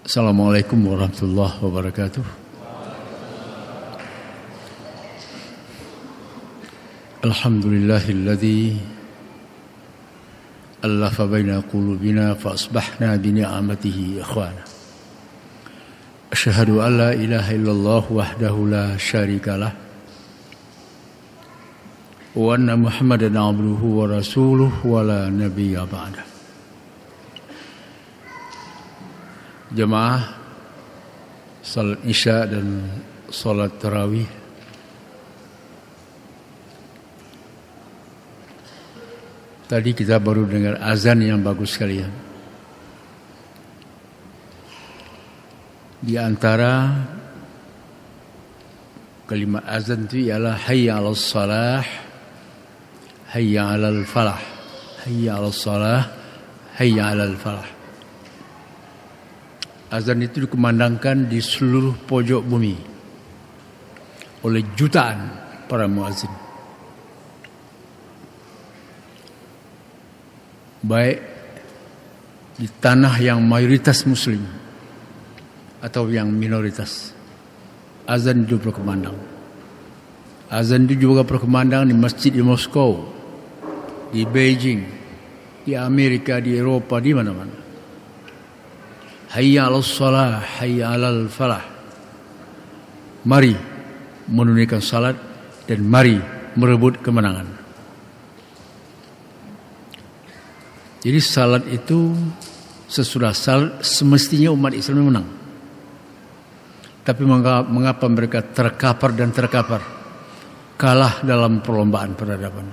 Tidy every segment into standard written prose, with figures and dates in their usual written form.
Assalamualaikum warahmatullahi wabarakatuh. Alhamdulillahilladzi allafa baina qulubina fa asbahna bi ni'matihi ikhwana. Asyhadu an la ilaha illallah wahdahu la syarikalah wa anna Muhammadan abduhu wa rasuluhu wa la nabiyya ba'dah. Jemaah salat Isya dan salat tarawih, tadi kita baru dengar azan yang bagus sekali ya. Di antara kalimat azan itu ialah hayya 'alas salah, hayya 'alal falah, hayya 'alas salah, hayya 'alal falah. Azan itu dikumandangkan di seluruh pojok bumi oleh jutaan para muazzin. Baik di tanah yang mayoritas muslim atau yang minoritas, azan itu berkumandang. Azan itu juga berkumandang di masjid di Moskow, di Beijing, di Amerika, di Eropa, di mana-mana. Hayya 'alas salah, hayya 'alal falah. Mari menunaikan salat dan mari merebut kemenangan. Jadi salat itu sesudah salat semestinya umat Islam menang. Tapi mengapa mereka terkapar dan terkapar, kalah dalam perlombaan peradaban?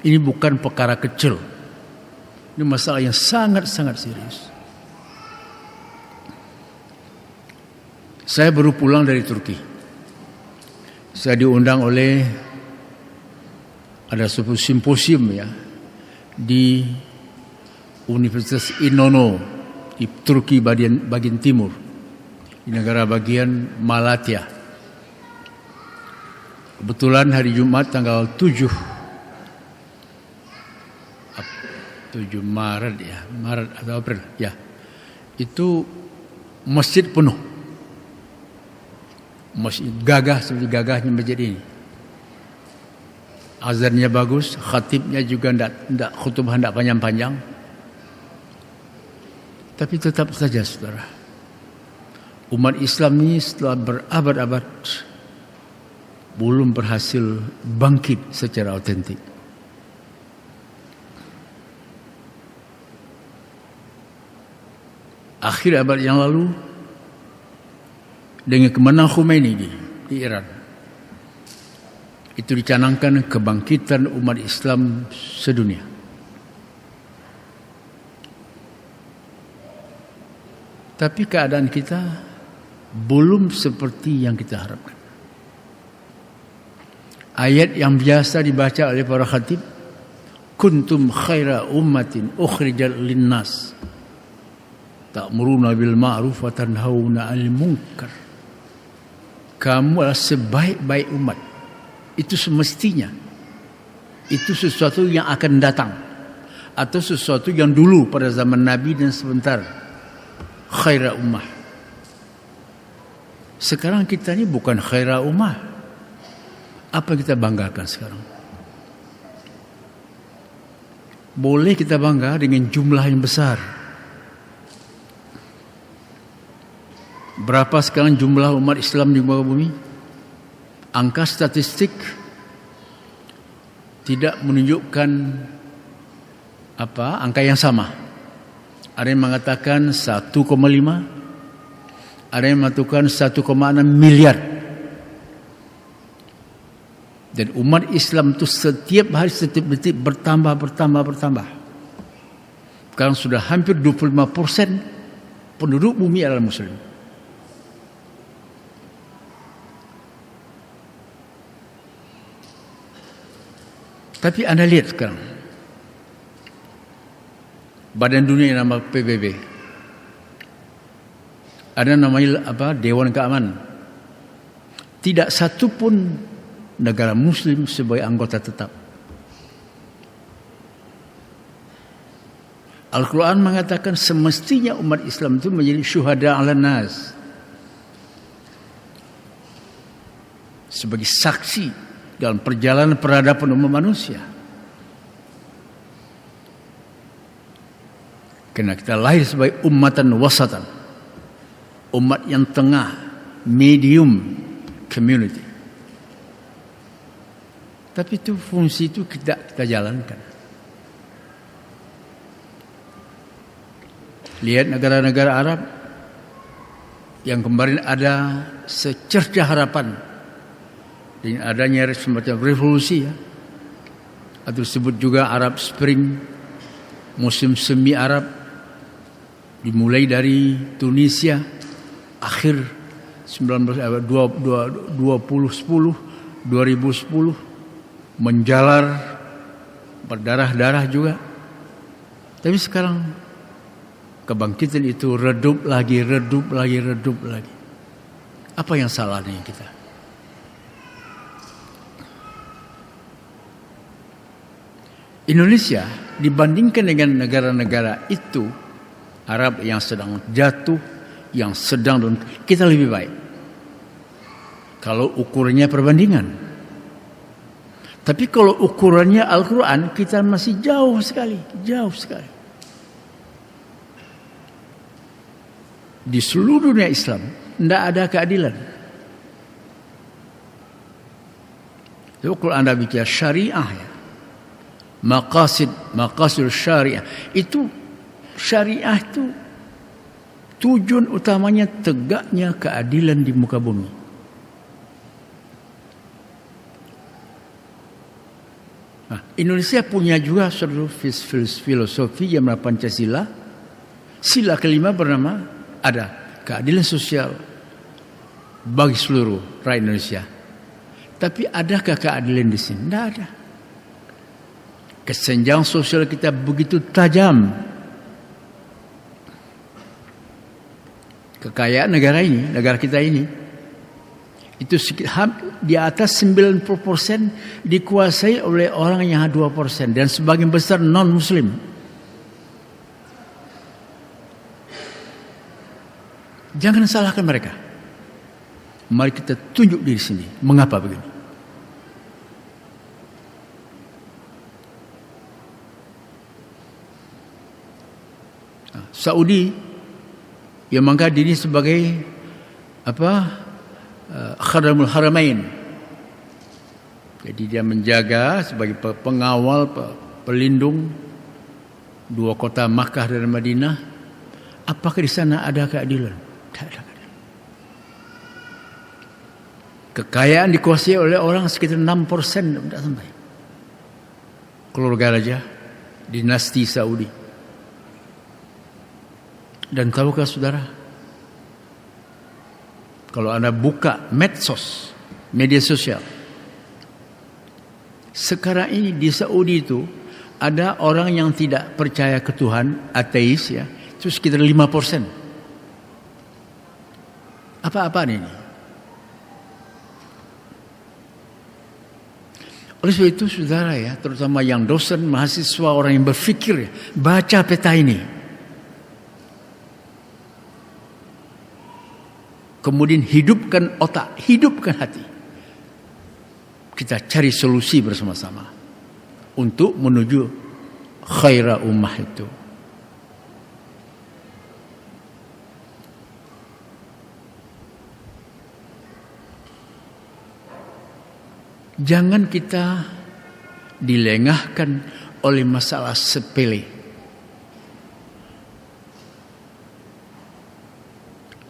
Ini bukan perkara kecil. Ini masalah yang sangat-sangat serius. Saya baru pulang dari Turki. Saya diundang oleh ada sebuah simposium ya di Universitas Inonu di Turki bagian timur, di negara bagian Malatya. Kebetulan hari Jumat tanggal 7 Maret ya, Maret atau April ya, itu masjid penuh. Masjid gagah seperti gagahnya masjid ini. Azannya bagus, khatibnya juga tidak khutbah tidak panjang-panjang. Tapi tetap saja saudara, umat Islam ini setelah berabad-abad belum berhasil bangkit secara autentik. Akhir abad yang lalu, dengan kemenangan Khomeini di Iran, itu dicanangkan kebangkitan umat Islam sedunia. Tapi keadaan kita belum seperti yang kita harapkan. Ayat yang biasa dibaca oleh para khatib, kuntum khaira ummatin ukhrijat linnas ta'muruna bil ma'ruf wa tanhauna 'anil munkar. Kamu adalah sebaik-baik umat. Itu semestinya. Itu sesuatu yang akan datang. Atau sesuatu yang dulu pada zaman Nabi dan sebentar. Khaira ummah. Sekarang kita ini bukan khaira ummah. Apa kita banggakan sekarang? Boleh kita bangga dengan jumlah yang besar. Berapa sekarang jumlah umat Islam di muka bumi? Angka statistik tidak menunjukkan angka yang sama. Ada yang mengatakan 1,5, ada yang mengatakan 1,6 miliar. Dan umat Islam itu setiap hari, setiap detik bertambah. Sekarang sudah hampir 25% penduduk bumi adalah Muslim. Tapi Anda lihat sekarang, badan dunia yang nama PBB, ada namanya Dewan Keamanan. Tidak satu pun negara Muslim sebagai anggota tetap. Al-Quran mengatakan semestinya umat Islam itu menjadi syuhada 'alan nas, sebagai saksi dalam perjalanan peradaban umat manusia. Karena kita lahir sebagai ummatan wasatan, umat yang tengah, medium community. Tapi itu fungsi itu kita jalankan. Lihat negara-negara Arab yang kemarin ada secercah harapan dengan adanya semacam revolusi, ya, atau disebut juga Arab Spring, musim semi Arab, dimulai dari Tunisia akhir 2010 menjalar berdarah-darah juga. Tapi sekarang kebangkitan itu redup lagi. Apa yang salah dengan kita? Indonesia dibandingkan dengan negara-negara itu, Arab yang sedang jatuh, yang sedang dan kita lebih baik. Kalau ukurannya perbandingan. Tapi kalau ukurannya Al-Quran, kita masih jauh sekali. Di seluruh dunia Islam tidak ada keadilan. Kalau Anda bicara syariah, ya, maqasid syariah, itu syariah itu tujuan utamanya tegaknya keadilan di muka bumi. Nah, Indonesia punya juga suatu filosofi yang bernama Pancasila. Sila kelima bernama ada keadilan sosial bagi seluruh rakyat Indonesia. Tapi adakah keadilan di sini? Tidak ada. Kesenjangan sosial kita begitu tajam. Kekayaan negara kita ini, itu di atas 90% dikuasai oleh orang yang 2% dan sebagian besar non-Muslim. Jangan salahkan mereka. Mari kita tunjuk di sini mengapa begini. Saudi yang mengangkat diri sebagai Khadamul Haramain. Jadi dia menjaga sebagai pengawal, pelindung dua kota Makkah dan Madinah. Apakah di sana ada keadilan? Tidak ada keadilan. Kekayaan dikuasai oleh orang sekitar 6%, tidak sampai. Keluarga raja, dinasti Saudi. Dan tahukah saudara, kalau Anda buka medsos, media sosial, sekarang ini di Saudi itu ada orang yang tidak percaya ke Tuhan, ateis, ya, itu sekitar 5%. Apa-apaan ini? Oleh sebab itu, saudara, ya, terutama yang dosen, mahasiswa, orang yang berfikir, baca peta ini. Kemudian hidupkan otak, hidupkan hati. Kita cari solusi bersama-sama untuk menuju khaira ummah itu. Jangan kita dilengahkan oleh masalah sepele.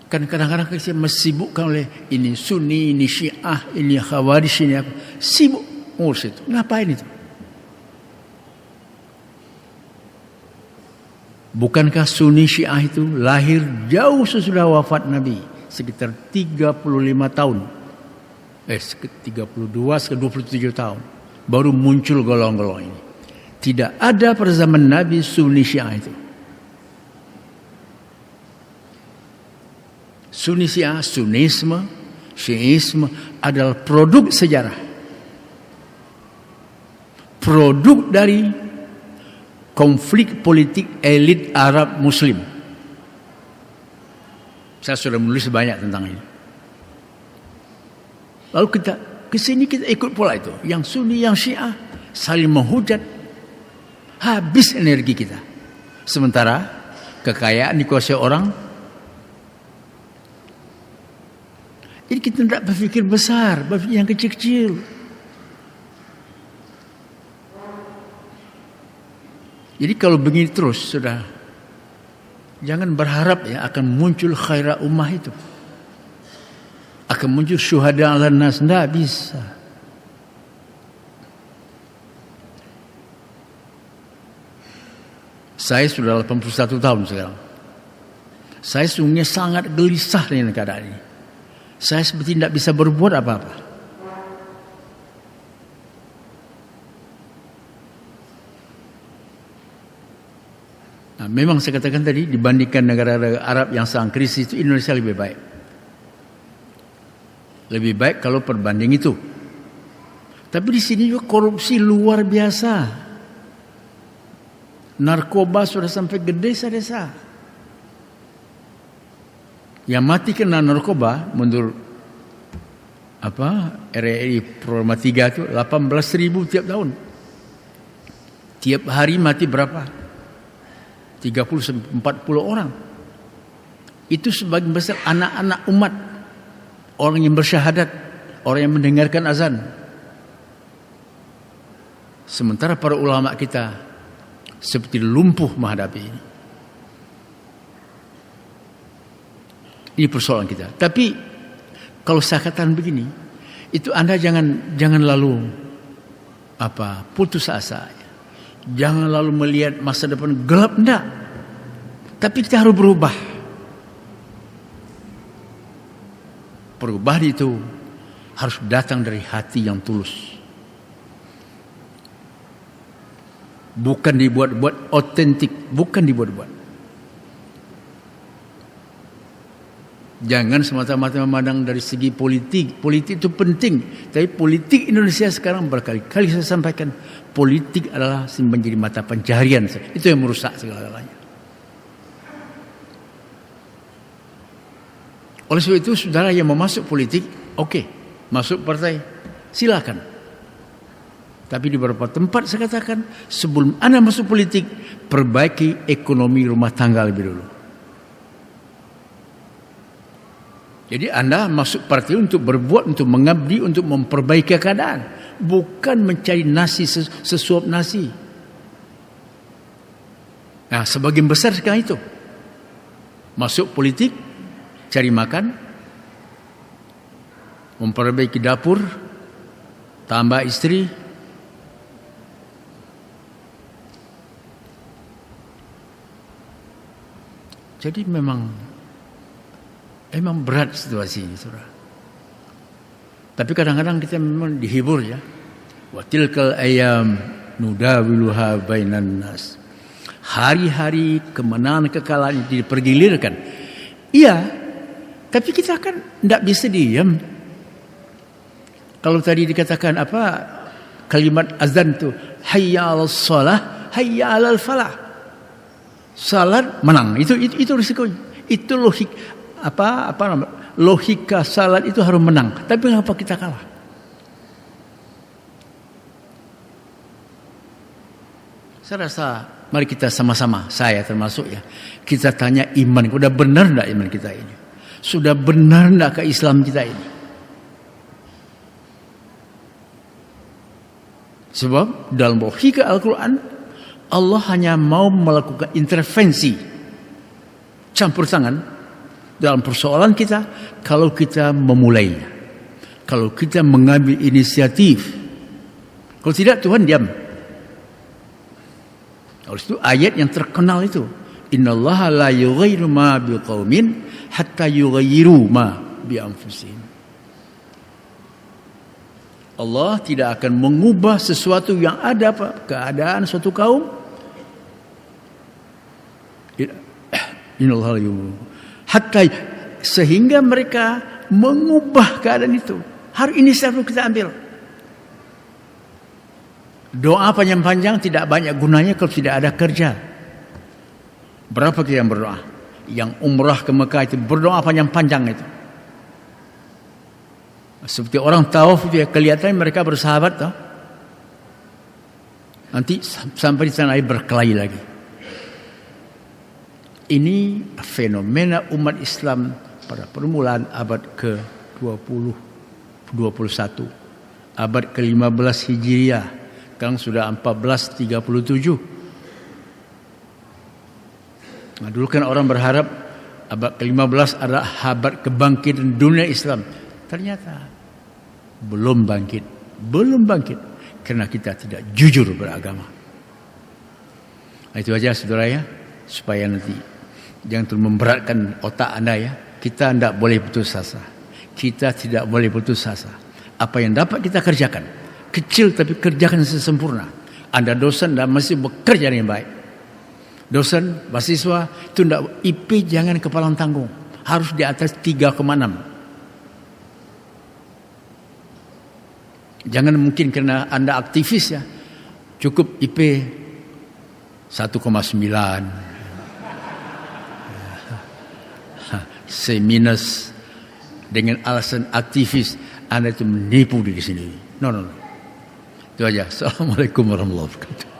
Kan kadang-kadang kita mesibukkan oleh ini Sunni, ini Syiah, ini Khawarij, ini apa. Sibuk ngurus itu. Ngapain itu? Bukankah Sunni Syiah itu lahir jauh sesudah wafat Nabi, sekitar 35 tahun. 32 ke 27 tahun baru muncul golong-golong ini. Tidak ada pada zaman Nabi Sunni Syiah itu. Sunni Syiah, Sunnisme, Syiisme adalah produk sejarah. Produk dari konflik politik elit Arab Muslim. Saya sudah menulis banyak tentang ini. Lalu kita kesini kita ikut pola itu, yang Sunni, yang Syiah saling menghujat, habis energi kita. Sementara kekayaan dikuasai orang. Jadi kita tidak berpikir besar, berpikir yang kecil-kecil. Jadi kalau begini terus sudah, jangan berharap ya akan muncul khairah ummah itu. Akan muncul syuhada ala nas, tidak bisa. Saya sudah 81 tahun sekarang. Saya sungguh sangat gelisah dengan keadaan ini. Saya seperti tidak bisa berbuat apa-apa. Nah, memang saya katakan tadi, dibandingkan negara-negara Arab yang sedang krisis itu, Indonesia lebih baik. Lebih baik kalau perbanding itu. Tapi di sini juga korupsi luar biasa. Narkoba sudah sampai ke desa-desa. Yang mati kena narkoba menurut RRI Programa 3 itu 18.000 tiap tahun. Tiap hari mati berapa? 30-40 orang. Itu sebagian besar anak-anak umat, orang yang bersyahadat, orang yang mendengarkan azan. Sementara para ulama kita seperti lumpuh menghadapi ini. Ini persoalan kita. Tapi kalau saya katakan begini, itu Anda jangan lalu putus asa. Jangan lalu melihat masa depan gelap, enggak. Tapi kita harus berubah. Perubahan itu harus datang dari hati yang tulus. Bukan dibuat-buat, otentik, bukan dibuat-buat. Jangan semata-mata memandang dari segi politik. Politik itu penting. Tapi politik Indonesia sekarang berkali-kali saya sampaikan, politik adalah menjadi mata pencaharian. Itu yang merusak segala-galanya. Oleh sebab itu, saudara yang mau masuk politik, oke, masuk partai, silakan. Tapi di beberapa tempat saya katakan, sebelum Anda masuk politik, perbaiki ekonomi rumah tangga lebih dulu. Jadi Anda masuk partai untuk berbuat, untuk mengabdi, untuk memperbaiki keadaan. Bukan mencari nasi, sesuap nasi. Nah, sebagian besar sekarang itu. Masuk politik, cari makan, memperbaiki dapur, tambah istri. Jadi memang berat situasi ini, saudara. Tapi kadang-kadang kita memang dihibur ya. Wa tilkal ayyam nudawiluha bainan nas. Hari-hari kemenangan kekalahan dipergilirkan. Iya, tapi kita kan tidak bisa diam. Kalau tadi dikatakan kalimat azan itu hayya 'alas shalah, hayya 'alal falah. Salat menang, itu risikonya. Itu logika salat itu harus menang. Tapi kenapa kita kalah? Saya rasa mari kita sama-sama, saya termasuk ya, kita tanya iman, sudah benar tidak iman kita ini? Sudah benar tidak ke Islam kita ini? Sebab dalam logika Al-Quran, Allah hanya mau melakukan intervensi, campur tangan dalam persoalan kita kalau kita memulainya, kalau kita mengambil inisiatif. Kalau tidak, Tuhan diam. Oleh itu ayat yang terkenal itu, innallaha la yughayyiru ma biqaumin hatta yughayyiru ma bi anfusihim. Allah tidak akan mengubah sesuatu yang ada keadaan suatu kaum. Innallaha la yughayyiru hatta, sehingga mereka mengubah keadaan itu. Hari ini harus kita ambil. Doa panjang-panjang tidak banyak gunanya kalau tidak ada kerja. Berapa kita yang berdoa? Yang umrah ke Mekah itu berdoa panjang-panjang itu. Seperti orang tawaf itu ya, kelihatan mereka bersahabat tau. Nanti sampai di sana berkelahi lagi. Ini fenomena umat Islam pada permulaan abad ke-20, 21, abad ke-15 Hijriah. Sekarang sudah 1437. Nah, dulu kan orang berharap abad ke-15 adalah abad kebangkitan dunia Islam. Ternyata belum bangkit. Karena kita tidak jujur beragama. Nah, itu aja saudara ya, supaya nanti jangan terlalu memberatkan otak anda ya. Kita tidak boleh putus asa. Kita tidak boleh putus asa. Apa yang dapat kita kerjakan, kecil tapi kerjakan sesempurna. Anda dosen dan masih bekerja dengan baik. Dosen, mahasiswa itu tidak, IP jangan kepalang tanggung, harus di atas 3,6. Jangan mungkin karena Anda aktivis ya, cukup IP 1,9. C minus dengan alasan aktivis, Anda itu menipu diri sendiri. No. Itu aja. Assalamualaikum warahmatullahi wabarakatuh.